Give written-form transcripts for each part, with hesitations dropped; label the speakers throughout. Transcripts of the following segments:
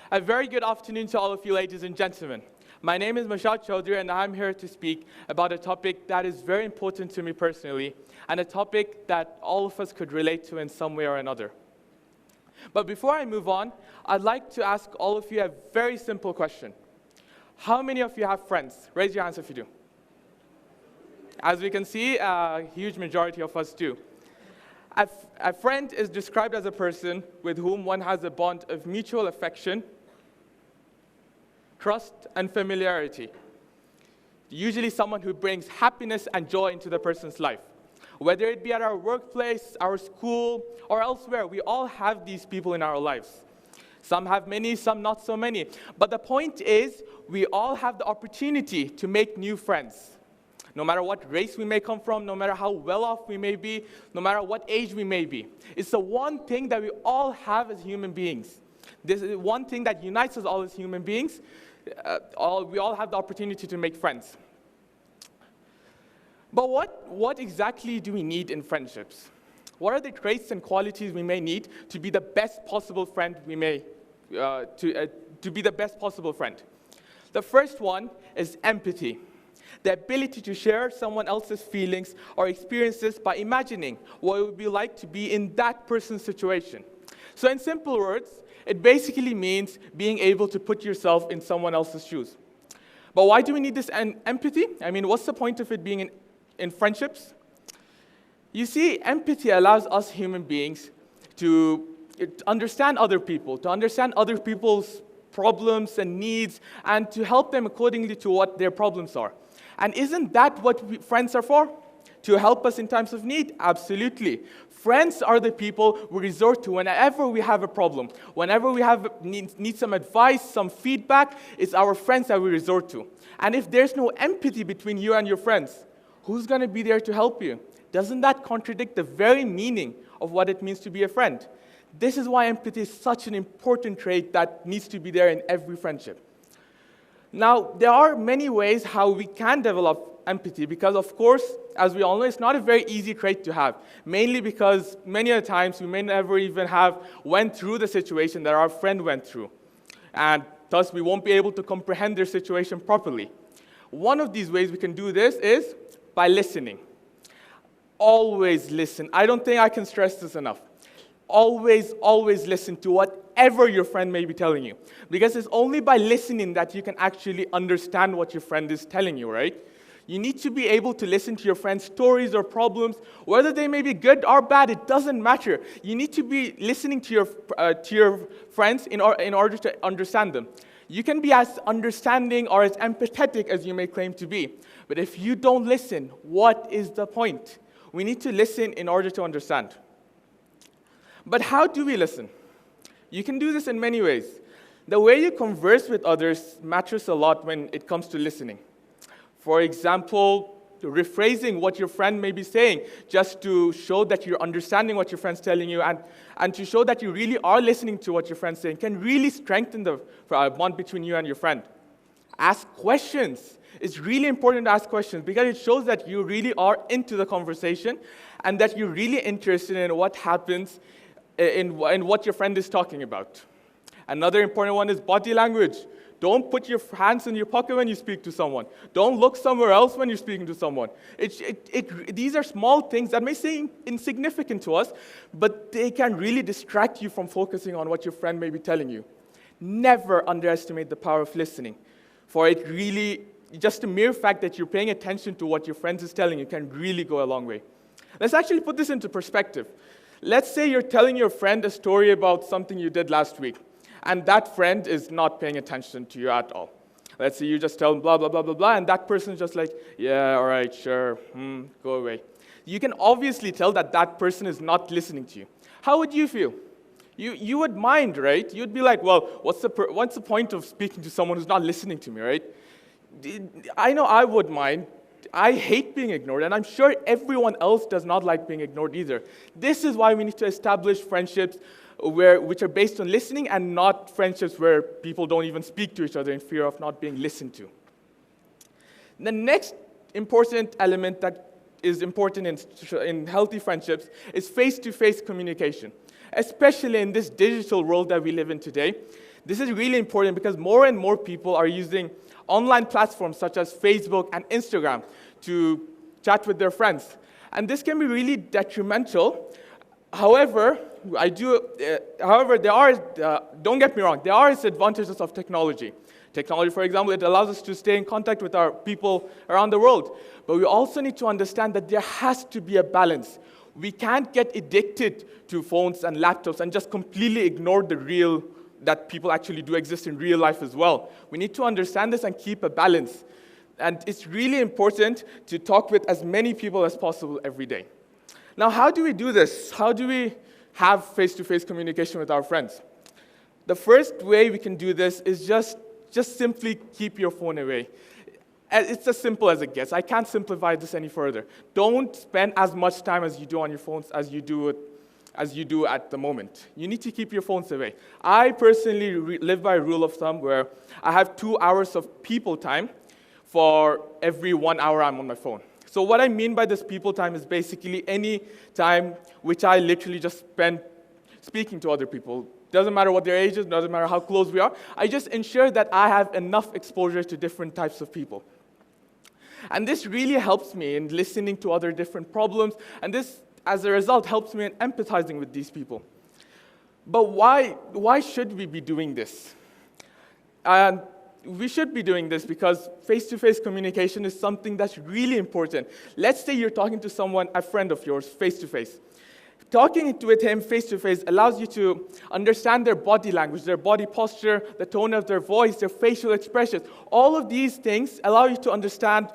Speaker 1: A very good afternoon to all of you, ladies and gentlemen. My name is Mashad Chowdury, and I'm here to speak about a topic that is very important to me personally, and a topic that all of us could relate to in some way or another. But before I move on, I'd like to ask all of you a very simple question. How many of you have friends? Raise your hands if you do. As we can see, a huge majority of us do. A friend is described as a person with whom one has a bond of mutual affection, trust, and familiarity. Usually someone who brings happiness and joy into the person's life. Whether it be at our workplace, our school, or elsewhere, we all have these people in our lives. Some have many, some not so many. But the point is, we all have the opportunity to make new friends. No matter what race we may come from, no matter how well off we may be, no matter what age we may be. It's the one thing that we all have as human beings. This is one thing that unites us all as human beings. We all have the opportunity to make friends. But what exactly do we need in friendships? What are the traits and qualities we may need to be the best possible friend to be the best possible friend? The first one is empathy. The ability to share someone else's feelings or experiences by imagining what it would be like to be in that person's situation. So in simple words, it basically means being able to put yourself in someone else's shoes. But why do we need this empathy? I mean, what's the point of it being in friendships? You see, empathy allows us human beings to understand other people, to understand other people's problems and needs, and to help them accordingly to what their problems are. And isn't that what friends are for? To help us in times of need? Absolutely. Friends are the people we resort to whenever we have a problem. Whenever we need some advice, some feedback, it's our friends that we resort to. And if there's no empathy between you and your friends, who's going to be there to help you? Doesn't that contradict the very meaning of what it means to be a friend? This is why empathy is such an important trait that needs to be there in every friendship. Now, there are many ways how we can develop empathy because, of course, as we all know, it's not a very easy trait to have, mainly because many of the times we may never even have went through the situation that our friend went through, and thus we won't be able to comprehend their situation properly. One of these ways we can do this is by listening. Always listen. I don't think I can stress this enough. Always listen to whatever your friend may be telling you. Because it's only by listening that you can actually understand what your friend is telling you, right? You need to be able to listen to your friend's stories or problems, whether they may be good or bad, it doesn't matter. You need to be listening to your friends in order to understand them. You can be as understanding or as empathetic as you may claim to be. But if you don't listen, what is the point? We need to listen in order to understand. But how do we listen? You can do this in many ways. The way you converse with others matters a lot when it comes to listening. For example, rephrasing what your friend may be saying just to show that you're understanding what your friend's telling you and to show that you really are listening to what your friend's saying can really strengthen the bond between you and your friend. Ask questions. It's really important to ask questions because it shows that you really are into the conversation and that you're really interested in what happens in what your friend is talking about. Another important one is body language. Don't put your hands in your pocket when you speak to someone. Don't look somewhere else when you're speaking to someone. These are small things that may seem insignificant to us, but they can really distract you from focusing on what your friend may be telling you. Never underestimate the power of listening, for it really, just the mere fact that you're paying attention to what your friend is telling you can really go a long way. Let's actually put this into perspective. Let's say you're telling your friend a story about something you did last week, and that friend is not paying attention to you at all. Let's say you just tell them blah, blah, blah, blah, blah, and that person's just like, yeah, all right, sure, go away. You can obviously tell that that person is not listening to you. How would you feel? You would mind, right? You'd be like, well, what's the point of speaking to someone who's not listening to me, right? I know I would mind. I hate being ignored, and I'm sure everyone else does not like being ignored either. This is why we need to establish friendships which are based on listening and not friendships where people don't even speak to each other in fear of not being listened to. The next important element that is important in healthy friendships is face-to-face communication. Especially in this digital world that we live in today, This is really important because more and more people are using online platforms such as Facebook and Instagram to chat with their friends. And this can be really detrimental. However, don't get me wrong, there are advantages of technology. Technology, for example, it allows us to stay in contact with our people around the world. But we also need to understand that there has to be a balance. We can't get addicted to phones and laptops and just completely ignore that people actually do exist in real life as well. We need to understand this and keep a balance. And it's really important to talk with as many people as possible every day. Now, how do we do this? How do we have face-to-face communication with our friends? The first way we can do this is just simply keep your phone away. It's as simple as it gets. I can't simplify this any further. Don't spend as much time as you do on your phones as you do at the moment. You need to keep your phones away. I personally live by a rule of thumb where I have 2 hours of people time for every 1 hour I'm on my phone. So what I mean by this people time is basically any time which I literally just spend speaking to other people. Doesn't matter what their age is, doesn't matter how close we are. I just ensure that I have enough exposure to different types of people. And this really helps me in listening to other different problems, and this, as a result, helps me in empathizing with these people. But why should we be doing this? And we should be doing this because face-to-face communication is something that's really important. Let's say you're talking to someone, a friend of yours, face-to-face. Talking with him face-to-face allows you to understand their body language, their body posture, the tone of their voice, their facial expressions. All of these things allow you to understand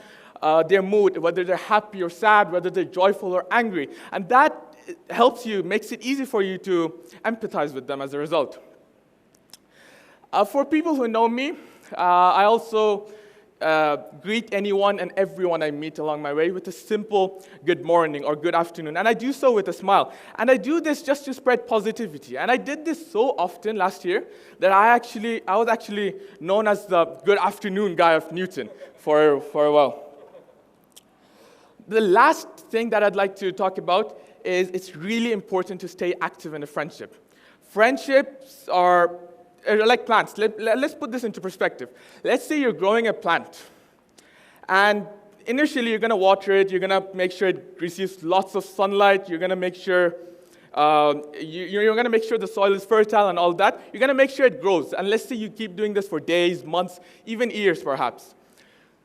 Speaker 1: their mood, whether they're happy or sad, whether they're joyful or angry. And that helps you, makes it easy for you to empathize with them as a result. For people who know me, I also greet anyone and everyone I meet along my way with a simple good morning or good afternoon. And I do so with a smile. And I do this just to spread positivity. And I did this so often last year that I was actually known as the good afternoon guy of Newton for a while. The last thing that I'd like to talk about is it's really important to stay active in a friendship. Friendships are like plants. Let's put this into perspective. Let's say you're growing a plant. And initially, you're going to water it. You're going to make sure it receives lots of sunlight. You're going to make sure the soil is fertile and all that. You're going to make sure it grows. And let's say you keep doing this for days, months, even years, perhaps.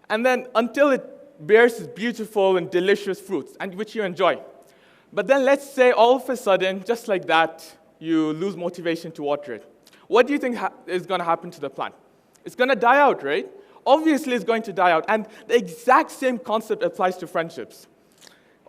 Speaker 1: And then until it bears beautiful and delicious fruits, and which you enjoy. But then let's say all of a sudden, just like that, you lose motivation to water it. What do you think is going to happen to the plant? It's going to die out, right? Obviously, it's going to die out. And the exact same concept applies to friendships.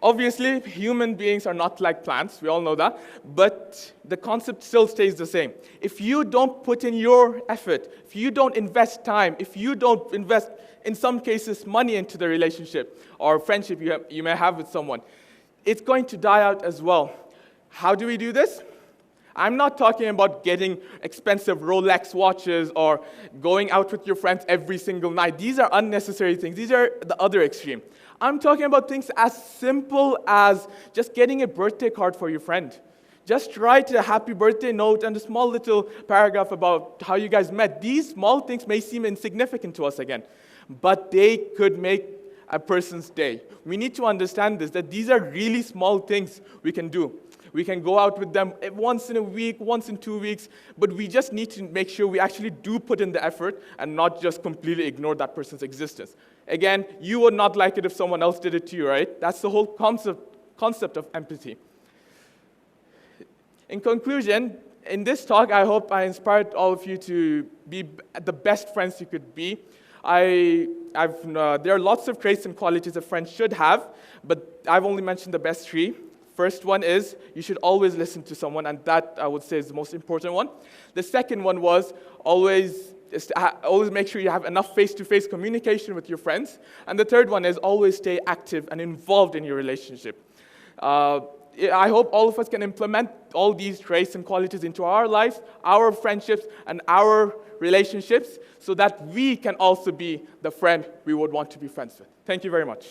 Speaker 1: Obviously, human beings are not like plants. We all know that. But the concept still stays the same. If you don't put in your effort, if you don't invest time, if you don't invest, in some cases, money into the relationship or friendship you may have with someone, it's going to die out as well. How do we do this? I'm not talking about getting expensive Rolex watches or going out with your friends every single night. These are unnecessary things. These are the other extreme. I'm talking about things as simple as just getting a birthday card for your friend. Just write a happy birthday note and a small little paragraph about how you guys met. These small things may seem insignificant to us again, but they could make a person's day. We need to understand this, that these are really small things we can do. We can go out with them once in a week, once in 2 weeks, but we just need to make sure we actually do put in the effort and not just completely ignore that person's existence. Again, you would not like it if someone else did it to you, right? That's the whole concept of empathy. In conclusion, in this talk, I hope I inspired all of you to be the best friends you could be. There are lots of traits and qualities a friend should have, but I've only mentioned the best 3. First one is you should always listen to someone, and that I would say is the most important one. The second one was always make sure you have enough face-to-face communication with your friends. And the third one is always stay active and involved in your relationship. I hope all of us can implement all these traits and qualities into our lives, our friendships, and our relationships so that we can also be the friend we would want to be friends with. Thank you very much.